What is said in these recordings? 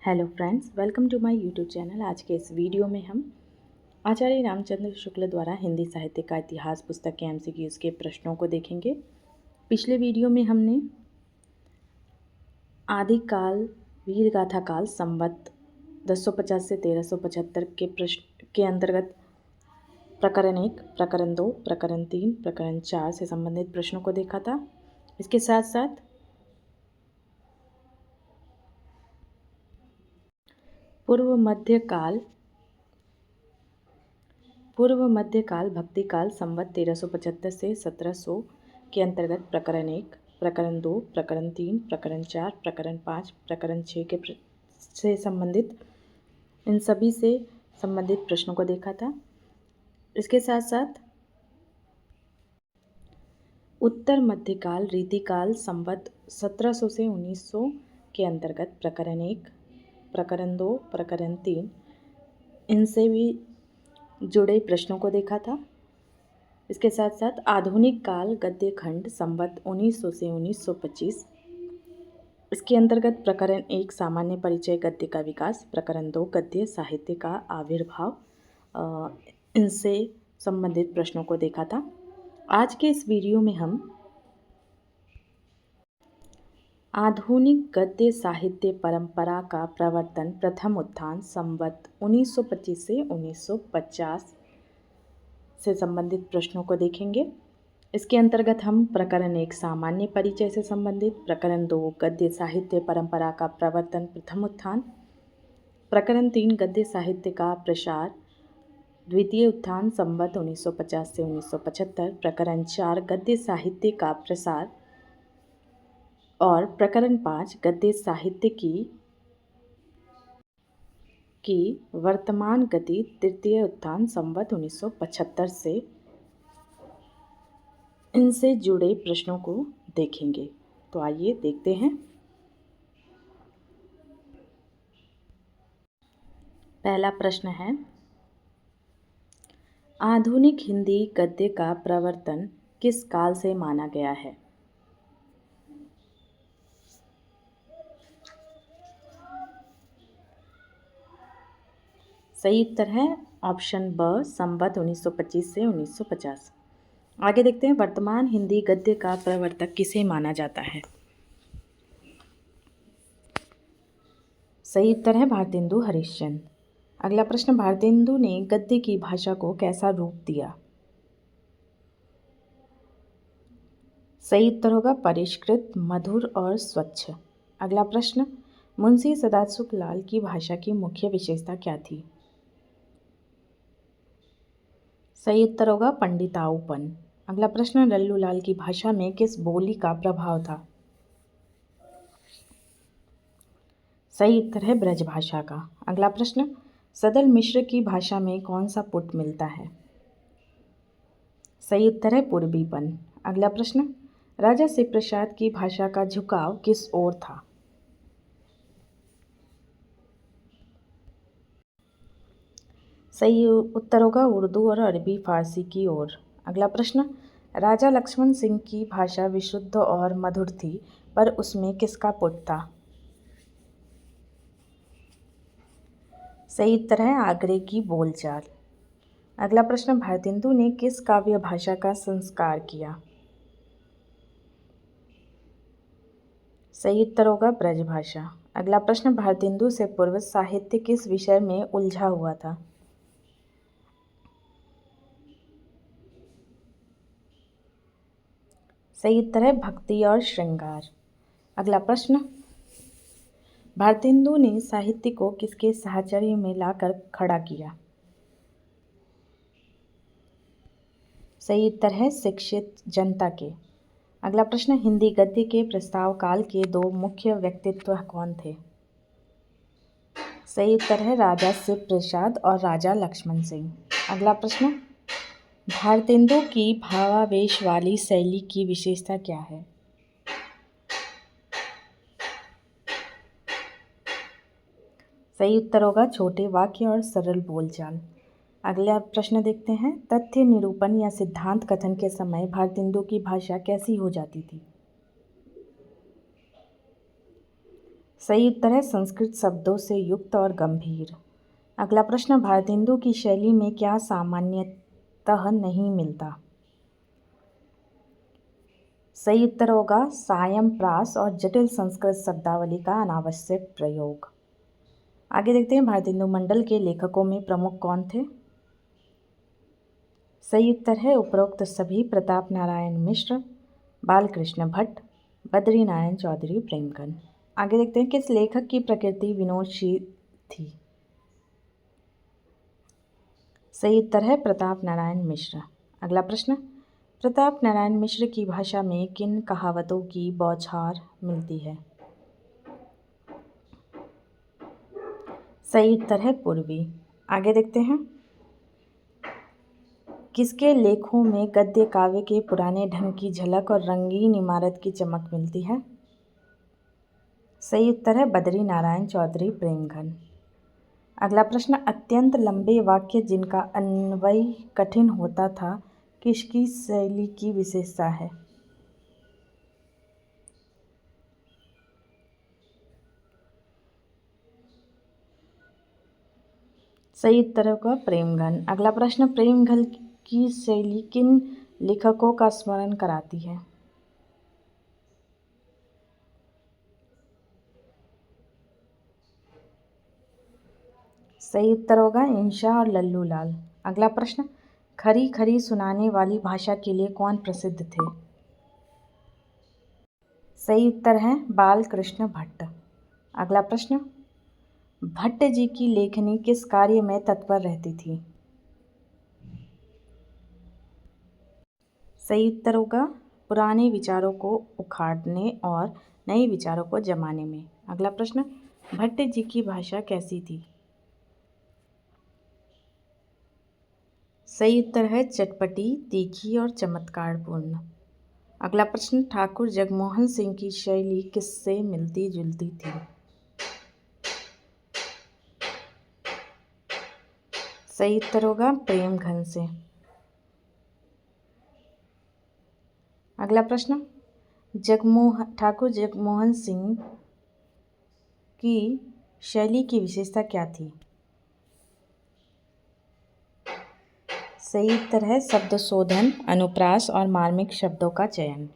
Hello friends, welcome to my YouTube channel. आज के इस वीडियो में हम आचार्य रामचंद्र शुक्ल द्वारा हिंदी साहित्य का इतिहास पुस्तक के एमसीक्यूज़ के प्रश्नों को देखेंगे। पिछले वीडियो में हमने आदिकाल वीरगाथा काल संवत 1050 से 1375 के प्रश्न के अंतर्गत प्रकरण 1, प्रकरण 2, प्रकरण 3, प्रकरण 4 से संबंधित प्रश्नों को देखा था। इसके साथ साथ पूर्व मध्यकाल भक्तिकाल संवत 1375 से 1700 के अंतर्गत प्रकरण 1, प्रकरण 2, प्रकरण 3, प्रकरण 4, प्रकरण 5, प्रकरण 6 के से संबंधित इन सभी से संबंधित प्रश्नों को देखा था। इसके साथ साथ उत्तर मध्यकाल रीतिकाल संवत 1700 से 1900 के अंतर्गत प्रकरण 1, प्रकरण 2, प्रकरण 3 इनसे भी जुड़े प्रश्नों को देखा था। इसके साथ साथ आधुनिक काल गद्य खंड संवत 1900 से 1925 इसके अंतर्गत प्रकरण 1 सामान्य परिचय गद्य का विकास, प्रकरण 2 गद्य साहित्य का आविर्भाव, इनसे संबंधित प्रश्नों को देखा था। आज के इस वीडियो में हम आधुनिक गद्य साहित्य परंपरा का प्रवर्तन प्रथम उत्थान संवत 1925 से 1950 से संबंधित प्रश्नों को देखेंगे। इसके अंतर्गत हम प्रकरण 1 सामान्य परिचय से संबंधित, प्रकरण 2 गद्य साहित्य परंपरा का प्रवर्तन प्रथम उत्थान, प्रकरण 3 गद्य साहित्य का प्रसार द्वितीय उत्थान संवत 1950 से 1975, प्रकरण 4 गद्य साहित्य का प्रसार और प्रकरण 5 गद्य साहित्य की वर्तमान गति तृतीय उत्थान संवत 1975 से इनसे जुड़े प्रश्नों को देखेंगे। तो आइए देखते हैं। पहला प्रश्न है, आधुनिक हिंदी गद्य का प्रवर्तन किस काल से माना गया है? सही उत्तर है ऑप्शन ब संवत 1925 से 1950। आगे देखते हैं, वर्तमान हिंदी गद्य का प्रवर्तक किसे माना जाता है? सही उत्तर है भारतेंदु हरिश्चंद्र। अगला प्रश्न, भारतेंदु ने गद्य की भाषा को कैसा रूप दिया? सही उत्तर होगा परिष्कृत, मधुर और स्वच्छ। अगला प्रश्न, मुंशी सदाशिव लाल की भाषा की मुख्य विशेषता क्या थी? सही उत्तर होगा पंडिताऊपन। अगला प्रश्न, लल्लू लाल की भाषा में किस बोली का प्रभाव था? सही उत्तर है ब्रज भाषा का। अगला प्रश्न, सदल मिश्र की भाषा में कौन सा पुट मिलता है? सही उत्तर है पूर्वीपन। अगला प्रश्न, राजा शिव प्रसाद की भाषा का झुकाव किस ओर था? सही उत्तर होगा उर्दू और अरबी फारसी की ओर। अगला प्रश्न, राजा लक्ष्मण सिंह की भाषा विशुद्ध और मधुर थी, पर उसमें किसका पुट था? सही उत्तर है आगरे की बोलचाल। अगला प्रश्न, भारतेंदु ने किस काव्य भाषा का संस्कार किया? सही उत्तर होगा ब्रजभाषा। अगला प्रश्न, भारतेंदु से पूर्व साहित्य किस विषय में उलझा हुआ था? सही उत्तर है भक्ति और श्रृंगार। अगला प्रश्न, भारतेंदु ने साहित्य को किसके साहचर्य में लाकर खड़ा किया? सही उत्तर है शिक्षित जनता के। अगला प्रश्न, हिंदी गद्य के प्रस्ताव काल के दो मुख्य व्यक्तित्व कौन थे? सही उत्तर है राजा शिव प्रसाद और राजा लक्ष्मण सिंह। अगला प्रश्न, भारतेंदु की भावावेश वाली शैली की विशेषता क्या है? सही उत्तर होगा छोटे वाक्य और सरल बोलचाल। अगला प्रश्न देखते हैं, तथ्य निरूपण या सिद्धांत कथन के समय भारतेंदु की भाषा कैसी हो जाती थी? सही उत्तर है संस्कृत शब्दों से युक्त और गंभीर। अगला प्रश्न, भारतेंदु की शैली में क्या सामान्यतः नहीं मिलता? सही उत्तर होगा सायंप्रास और जटिल संस्कृत शब्दावली का अनावश्यक प्रयोग। आगे देखते हैं, भारतेंदु मंडल के लेखकों में प्रमुख कौन थे? सही उत्तर है उपरोक्त सभी, प्रताप नारायण मिश्र, बालकृष्ण भट्ट, बद्री नारायण चौधरी, प्रेमचंद। आगे देखते हैं, किस लेखक की प्रकृति विनोदशील थी? सही उत्तर है प्रताप नारायण मिश्र। अगला प्रश्न, प्रताप नारायण मिश्र की भाषा में किन कहावतों की बौछार मिलती है? सही उत्तर है पूर्वी। आगे देखते हैं, किसके लेखों में गद्य काव्य के पुराने ढंग की झलक और रंगीन इमारत की चमक मिलती है? सही उत्तर है बद्री नारायण चौधरी, प्रेमचंद। अगला प्रश्न, अत्यंत लंबे वाक्य जिनका अन्वय कठिन होता था किसकी शैली की विशेषता है? सही उत्तर होगा प्रेमचंद। अगला प्रश्न, प्रेमचंद की शैली किन लेखकों का स्मरण कराती है? सही उत्तर होगा इंशा और लल्लू लाल। अगला प्रश्न, खरी खरी सुनाने वाली भाषा के लिए कौन प्रसिद्ध थे? सही उत्तर है बालकृष्ण भट्ट। अगला प्रश्न, भट्ट जी की लेखनी किस कार्य में तत्पर रहती थी? सही उत्तर होगा पुराने विचारों को उखाड़ने और नए विचारों को जमाने में। अगला प्रश्न, भट्ट जी की भाषा कैसी थी? सही उत्तर है चटपटी, तीखी और चमत्कारपूर्ण। अगला प्रश्न, ठाकुर जगमोहन सिंह की शैली किससे मिलती जुलती थी? सही उत्तर होगा प्रेमचंद से। अगला प्रश्न, ठाकुर जगमोहन सिंह की शैली की विशेषता क्या थी? सही उत्तर है शब्द शोधन, अनुप्रास और मार्मिक शब्दों का चयन।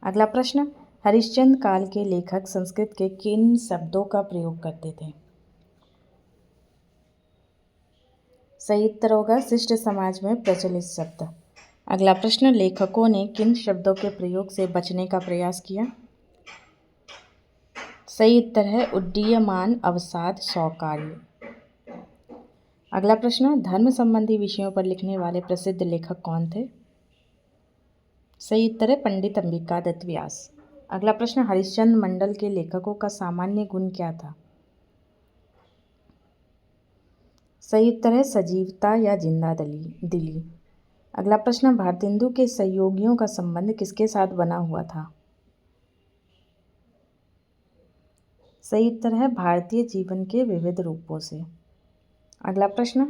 अगला प्रश्न, हरिश्चंद्र काल के लेखक संस्कृत के किन शब्दों का प्रयोग करते थे? सही उत्तर होगा शिष्ट समाज में प्रचलित शब्द। अगला प्रश्न, लेखकों ने किन शब्दों के प्रयोग से बचने का प्रयास किया? सही उत्तर है उड्डीयमान, अवसाद, स्वकार्य। अगला प्रश्न, धर्म संबंधी विषयों पर लिखने वाले प्रसिद्ध लेखक कौन थे? सही उत्तर है पंडित अंबिका दत्त व्यास। अगला प्रश्न, हरिश्चंद्र मंडल के लेखकों का सामान्य गुण क्या था? सही उत्तर है सजीवता या जिंदा दिली। अगला प्रश्न, भारतेंदु के सहयोगियों का संबंध किसके साथ बना हुआ था? सही उत्तर है भारतीय जीवन के विविध रूपों से। अगला प्रश्न,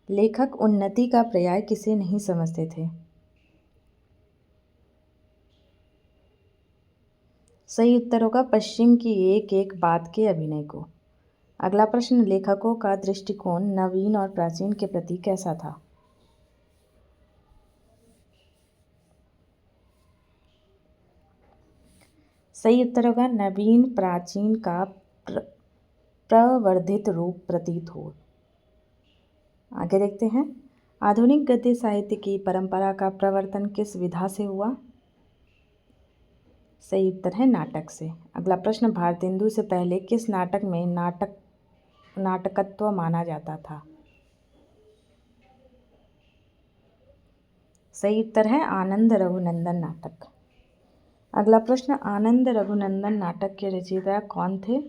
लेखक उन्नति का पर्याय किसे नहीं समझते थे? सही उत्तर होगा पश्चिम की एक एक बात के अभिनय को। अगला प्रश्न, लेखकों का दृष्टिकोण नवीन और प्राचीन के प्रति कैसा था? सही उत्तर होगा नवीन प्राचीन का प्रवर्धित रूप प्रतीत हो। आगे देखते हैं, आधुनिक गद्य साहित्य की परंपरा का प्रवर्तन किस विधा से हुआ? सही उत्तर है नाटक से। अगला प्रश्न, भारतेंदु से पहले किस नाटक में नाटकत्व माना जाता था? सही उत्तर है आनंद रघुनंदन नाटक। अगला प्रश्न, आनंद रघुनंदन नाटक के रचयिता कौन थे?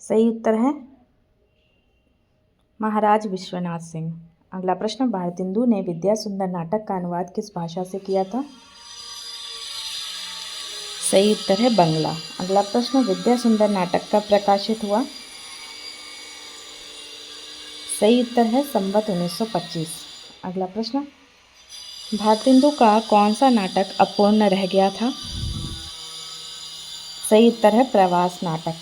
सही उत्तर है महाराज विश्वनाथ सिंह। अगला प्रश्न, भारतेंदु ने विद्या सुंदर नाटक का अनुवाद किस भाषा से किया था? सही उत्तर है बंगला। अगला प्रश्न, विद्या सुंदर नाटक कब प्रकाशित हुआ? सही उत्तर है संवत 1925। अगला प्रश्न, भारतेंदु का कौन सा नाटक अपूर्ण रह गया था? सही उत्तर है प्रवास नाटक।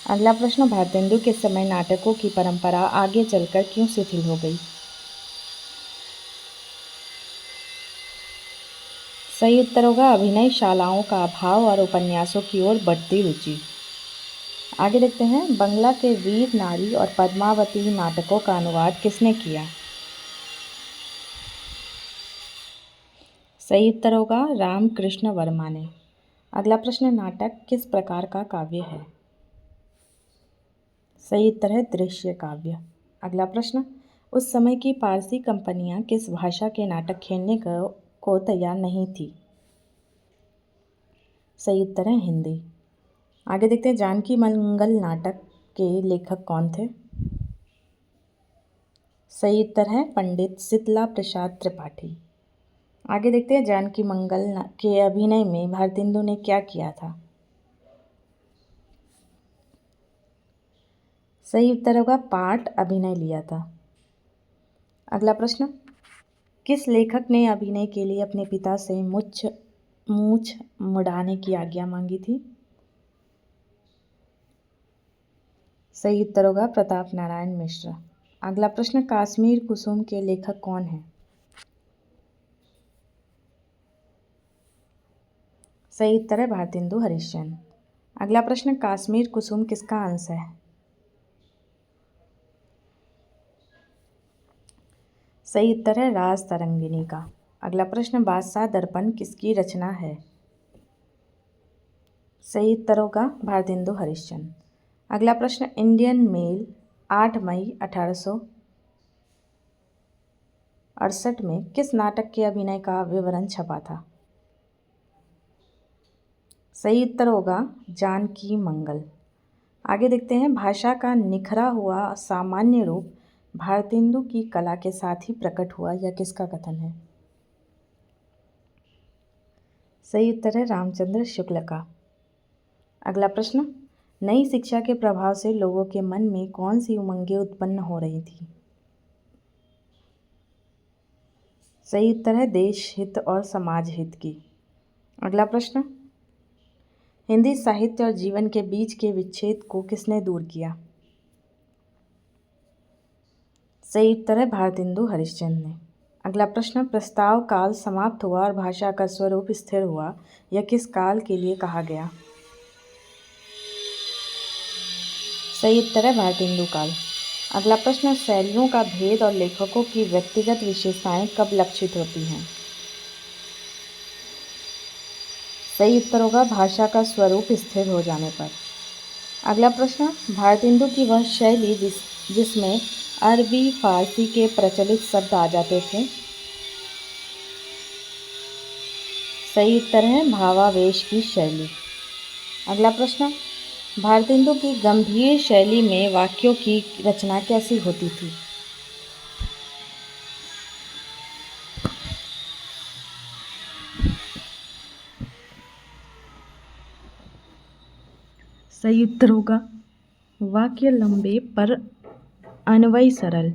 अगला प्रश्न, भारतेंदु के समय नाटकों की परंपरा आगे चलकर क्यों शिथिल हो गई? सही उत्तर होगा अभिनय शालाओं का अभाव और उपन्यासों की ओर बढ़ती रुचि। आगे देखते हैं, बंगला के वीर नारी और पद्मावती नाटकों का अनुवाद किसने किया? सही उत्तर होगा रामकृष्ण वर्मा ने। अगला प्रश्न, नाटक किस प्रकार का काव्य है? सही उत्तर है दृश्य काव्य। अगला प्रश्न, उस समय की पारसी कंपनियां किस भाषा के नाटक खेलने को तैयार नहीं थी? सही उत्तर है हिंदी। आगे देखते हैं, जानकी मंगल नाटक के लेखक कौन थे? सही उत्तर है पंडित शीतला प्रसाद त्रिपाठी। आगे देखते हैं, जानकी मंगल के अभिनय में भारतेंदु ने क्या किया था? सही उत्तर होगा पाठ अभिनय लिया था। अगला प्रश्न, किस लेखक ने अभिनय के लिए अपने पिता से मूछ मुड़ाने की आज्ञा मांगी थी? सही उत्तर होगा प्रताप नारायण मिश्र। अगला प्रश्न, कश्मीर कुसुम के लेखक कौन हैं? सही उत्तर है भारतेंदु हरिश्चंद्र। अगला प्रश्न, कश्मीर कुसुम किसका अंश है? सही उत्तर है राज तरंगिणी का। अगला प्रश्न, बादशाह दर्पण किसकी रचना है? सही उत्तर होगा भारतेंदु हरिश्चंद्र। अगला प्रश्न, इंडियन मेल 8 मई 1868 में किस नाटक के अभिनय का विवरण छपा था? सही उत्तर होगा जानकी मंगल। आगे देखते हैं, भाषा का निखरा हुआ सामान्य रूप भारतेंदु की कला के साथ ही प्रकट हुआ, यह किसका कथन है? सही उत्तर है रामचंद्र शुक्ल का। अगला प्रश्न, नई शिक्षा के प्रभाव से लोगों के मन में कौन सी उमंगें उत्पन्न हो रही थी? सही उत्तर है देश हित और समाज हित की। अगला प्रश्न, हिंदी साहित्य और जीवन के बीच के विच्छेद को किसने दूर किया? सही उत्तर है भारतेंदु हरिश्चंद्र ने। अगला प्रश्न, प्रस्ताव काल समाप्त हुआ और भाषा का स्वरूप स्थिर हुआ, यह किस काल के लिए कहा गया? सही उत्तर है भारतेंदु काल। अगला प्रश्न, शैलियों का भेद और लेखकों की व्यक्तिगत विशेषताएं कब लक्षित होती हैं? सही उत्तर होगा भाषा का स्वरूप स्थिर हो जाने पर। अगला प्रश्न, भारतेंदु की वह शैली जिसमें अरबी फारसी के प्रचलित शब्द आ जाते थे? सही उत्तर है भावावेश की शैली। अगला प्रश्न, भारतेंदु की गंभीर शैली में वाक्यों की रचना कैसी होती थी? सही उत्तर होगा वाक्य लंबे पर अन्वय सरल।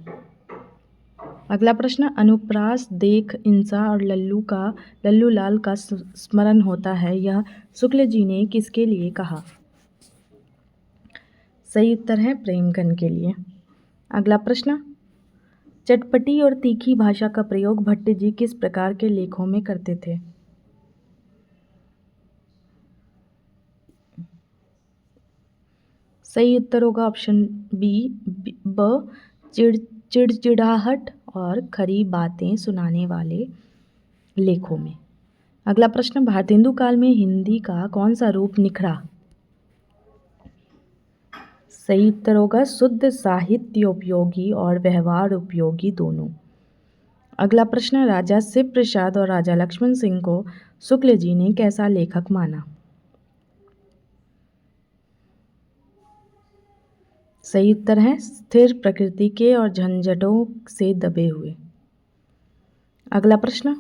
अगला प्रश्न, अनुप्रास देख इंसा और लल्लू लाल का स्मरण होता है, यह शुक्ल जी ने किसके लिए कहा? सही उत्तर है प्रेमगन के लिए। अगला प्रश्न, चटपटी और तीखी भाषा का प्रयोग भट्ट जी किस प्रकार के लेखों में करते थे? सही उत्तर होगा ऑप्शन ब चिड़चिड़ाहट और खरी बातें सुनाने वाले लेखों में। अगला प्रश्न, भारतेंदु काल में हिंदी का कौन सा रूप निखरा? सही उत्तर होगा शुद्ध साहित्य उपयोगी और व्यवहार उपयोगी दोनों। अगला प्रश्न, राजा शिव प्रसाद और राजा लक्ष्मण सिंह को शुक्ल जी ने कैसा लेखक माना? सही उत्तर है स्थिर प्रकृति के और झंझटों से दबे हुए। अगला प्रश्न,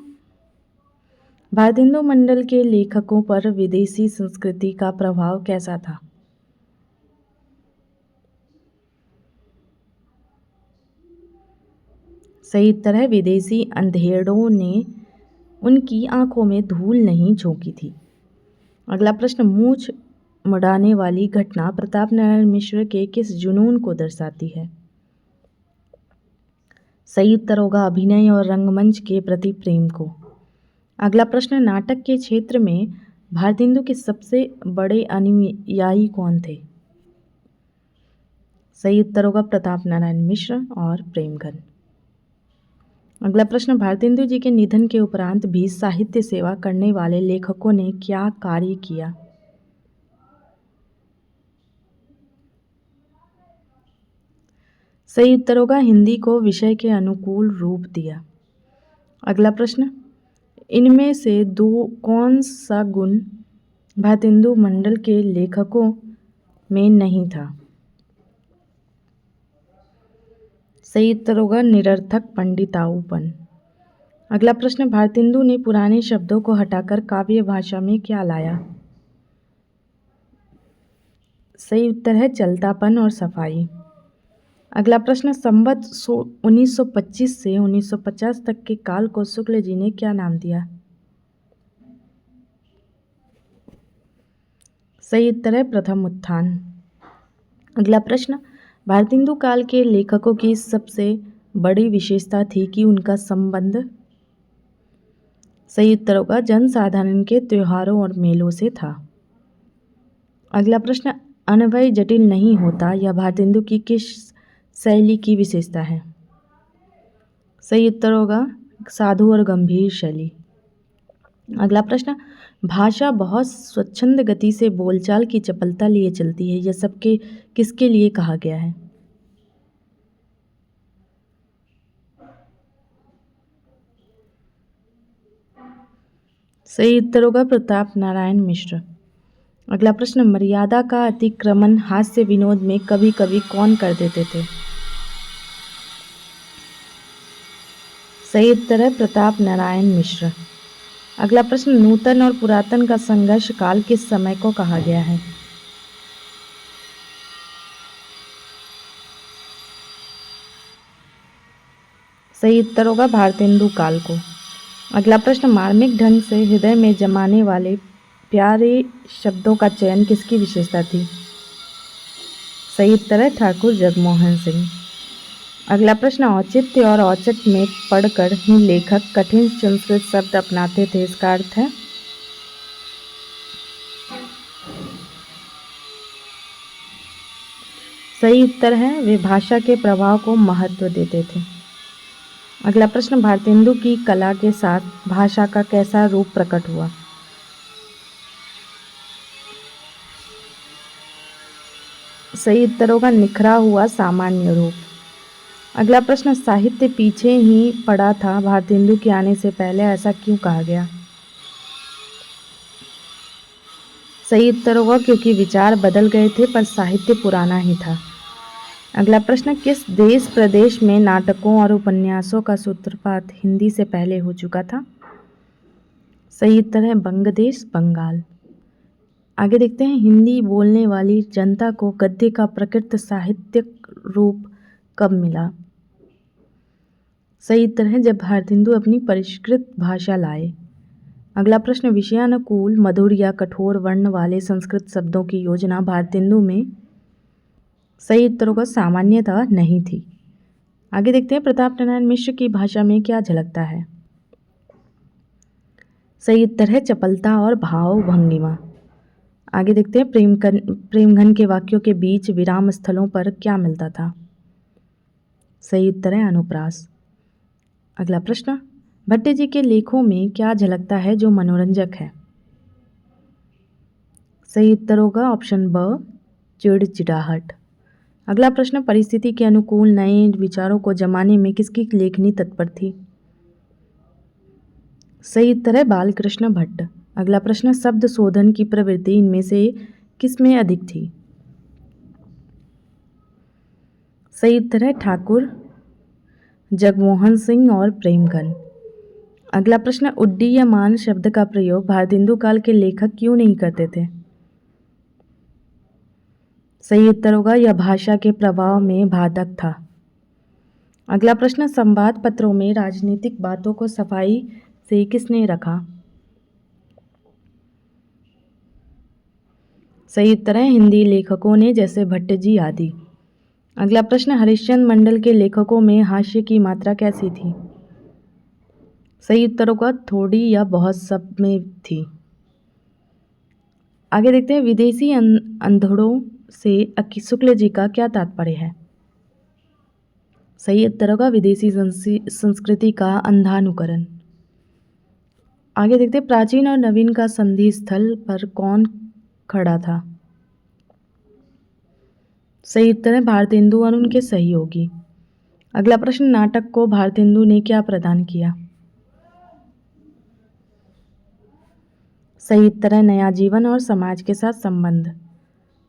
भारतेंदु मंडल के लेखकों पर विदेशी संस्कृति का प्रभाव कैसा था? सही उत्तर है विदेशी अंधेरों ने उनकी आंखों में धूल नहीं झोंकी थी। अगला प्रश्न, मूछ मुड़ाने वाली घटना प्रताप नारायण मिश्र के किस जुनून को दर्शाती है? सही उत्तर होगा अभिनय और रंगमंच के प्रति प्रेम को। अगला प्रश्न, नाटक के क्षेत्र में भारतेंदु के सबसे बड़े अनुयायी कौन थे? सही उत्तर होगा प्रताप नारायण मिश्र और प्रेमघन। अगला प्रश्न, भारतेंदु जी के निधन के उपरांत भी साहित्य सेवा करने वाले लेखकों ने क्या कार्य किया? सही उत्तर होगा हिंदी को विषय के अनुकूल रूप दिया। अगला प्रश्न, इनमें से कौन सा गुण भारतेंदु मंडल के लेखकों में नहीं था? सही उत्तर होगा निरर्थक पंडिताऊपन। अगला प्रश्न, भारतेंदु ने पुराने शब्दों को हटाकर काव्य भाषा में क्या लाया? सही उत्तर है चलतापन और सफाई। अगला प्रश्न, संवत 1925 से 1950 तक के काल को शुक्ल जी ने क्या नाम दिया? सही उत्तर है प्रथम उत्थान। अगला प्रश्न, भारतेंदु काल के लेखकों की सबसे बड़ी विशेषता थी कि उनका संबंध? सही उत्तर होगा जनसाधारण के त्योहारों और मेलों से था। अगला प्रश्न, अन्वय जटिल नहीं होता यह भारतेंदु की किस शैली की विशेषता है? सही उत्तर होगा साधु और गंभीर शैली। अगला प्रश्न, भाषा बहुत स्वच्छंद गति से बोलचाल की चपलता लिए चलती है, यह सबके किसके लिए कहा गया है? सही उत्तर होगा प्रताप नारायण मिश्र। अगला प्रश्न, मर्यादा का अतिक्रमण हास्य विनोद में कभी कभी कौन कर देते थे? सही उत्तर है प्रताप नारायण मिश्र। अगला प्रश्न, नूतन और पुरातन का संघर्ष काल किस समय को कहा गया है? सही उत्तर होगा भारतेंदु काल को। अगला प्रश्न, मार्मिक ढंग से हृदय में जमाने वाले प्यारे शब्दों का चयन किसकी विशेषता थी? सही उत्तर है ठाकुर जगमोहन सिंह। अगला प्रश्न, औचित्य और औचक में पढ़कर ही लेखक कठिन संस्कृत शब्द अपनाते थे, इसका अर्थ है? सही उत्तर है वे भाषा के प्रभाव को महत्व देते थे। अगला प्रश्न, भारतेंदु की कला के साथ भाषा का कैसा रूप प्रकट हुआ? सही उत्तर होगा निखरा हुआ सामान्य रूप। अगला प्रश्न, साहित्य पीछे ही पड़ा था भारतेंदु के आने से पहले, ऐसा क्यों कहा गया? सही उत्तर होगा क्योंकि विचार बदल गए थे पर साहित्य पुराना ही था। अगला प्रश्न, किस देश प्रदेश में नाटकों और उपन्यासों का सूत्रपात हिंदी से पहले हो चुका था? सही उत्तर है बंगदेश बंगाल। आगे देखते हैं, हिंदी बोलने वाली जनता को गद्य का प्रकृत साहित्यिक रूप कब मिला? सही उत्तर है जब भारतेंदु अपनी परिष्कृत भाषा लाए। अगला प्रश्न, विषयानुकूल मधुर या कठोर वर्ण वाले संस्कृत शब्दों की योजना भारतेंदु में? सही उत्तर होगा सामान्यतः नहीं थी। आगे देखते हैं, प्रताप नारायण मिश्र की भाषा में क्या झलकता है? सही उत्तर है चपलता और भाव भंगिमा। आगे देखते हैं, प्रेमघन के वाक्यों के बीच विराम स्थलों पर क्या मिलता था? सही उत्तर है अनुप्रास। अगला प्रश्न, भट्ट जी के लेखों में क्या झलकता है जो मनोरंजक है? सही उत्तर होगा ऑप्शन ब चिड़चिड़ाहट। अगला प्रश्न, परिस्थिति के अनुकूल नए विचारों को जमाने में किसकी लेखनी तत्पर थी? सही उत्तर है बालकृष्ण भट्ट। अगला प्रश्न, शब्द शोधन की प्रवृत्ति इनमें से किस में अधिक थी? सही उत्तर है ठाकुर जगमोहन सिंह और प्रेमघन। अगला प्रश्न, उड्डीयमान शब्द का प्रयोग भारतेंदु काल के लेखक क्यों नहीं करते थे? सही उत्तर होगा यह भाषा के प्रभाव में बाधक था। अगला प्रश्न, संवाद पत्रों में राजनीतिक बातों को सफाई से किसने रखा? सही उत्तर है हिंदी लेखकों ने, जैसे भट्ट जी आदि। अगला प्रश्न, हरिश्चंद्र मंडल के लेखकों में हास्य की मात्रा कैसी थी? सही उत्तर होगा थोड़ी या बहुत, सब में थी। आगे देखते हैं, विदेशी अंधड़ों से शुक्ल जी का क्या तात्पर्य है? सही उत्तर होगा विदेशी संस्कृति का अंधानुकरण। आगे देखते हैं, प्राचीन और नवीन का संधि स्थल पर कौन खड़ा था? सही उत्तर है भारतेंदु और उनके सहयोगी। अगला प्रश्न, नाटक को भारतेंदु ने क्या प्रदान किया? सही उत्तर है नया जीवन और समाज के साथ संबंध।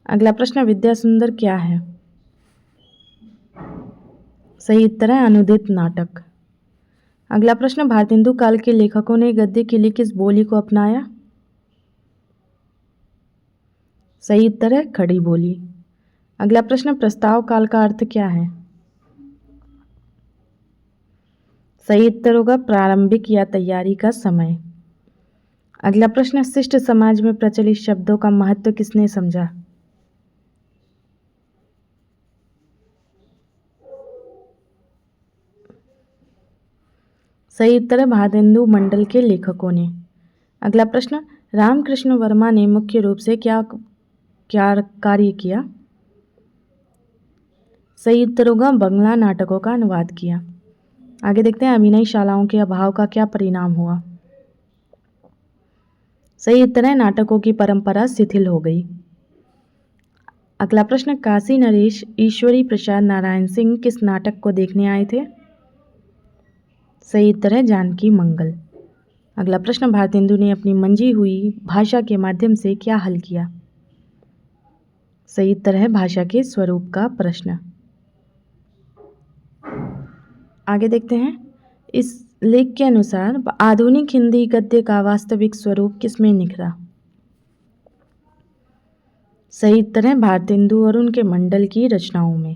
अगला प्रश्न, विद्या सुंदर क्या है? सही उत्तर है अनुदित नाटक। अगला प्रश्न, भारतेंदु काल के लेखकों ने गद्य के लिए किस बोली को अपनाया? सही उत्तर है खड़ी बोली। अगला प्रश्न, प्रस्ताव काल का अर्थ क्या है? सही उत्तर होगा प्रारंभिक या तैयारी का समय। अगला प्रश्न, शिष्ट समाज में प्रचलित शब्दों का महत्व किसने समझा? सही उत्तर है भारतेंदु मंडल के लेखकों ने। अगला प्रश्न, रामकृष्ण वर्मा ने मुख्य रूप से क्या कार्य किया? सही उत्तर होगा बंगला नाटकों का अनुवाद किया। आगे देखते हैं, अभिनय शालाओं के अभाव का क्या परिणाम हुआ? सही उत्तर है नाटकों की परंपरा शिथिल हो गई। अगला प्रश्न, काशी नरेश ईश्वरी प्रसाद नारायण सिंह किस नाटक को देखने आए थे? सही उत्तर है जानकी मंगल। अगला प्रश्न, भारतेंदु ने अपनी मंजी हुई भाषा के माध्यम से क्या हल किया? सही उत्तर है भाषा के स्वरूप का प्रश्न। आगे देखते हैं, इस लेख के अनुसार आधुनिक हिंदी गद्य का वास्तविक स्वरूप किसमें निखरा? सही उत्तर है भारतेंदु और उनके मंडल की रचनाओं में।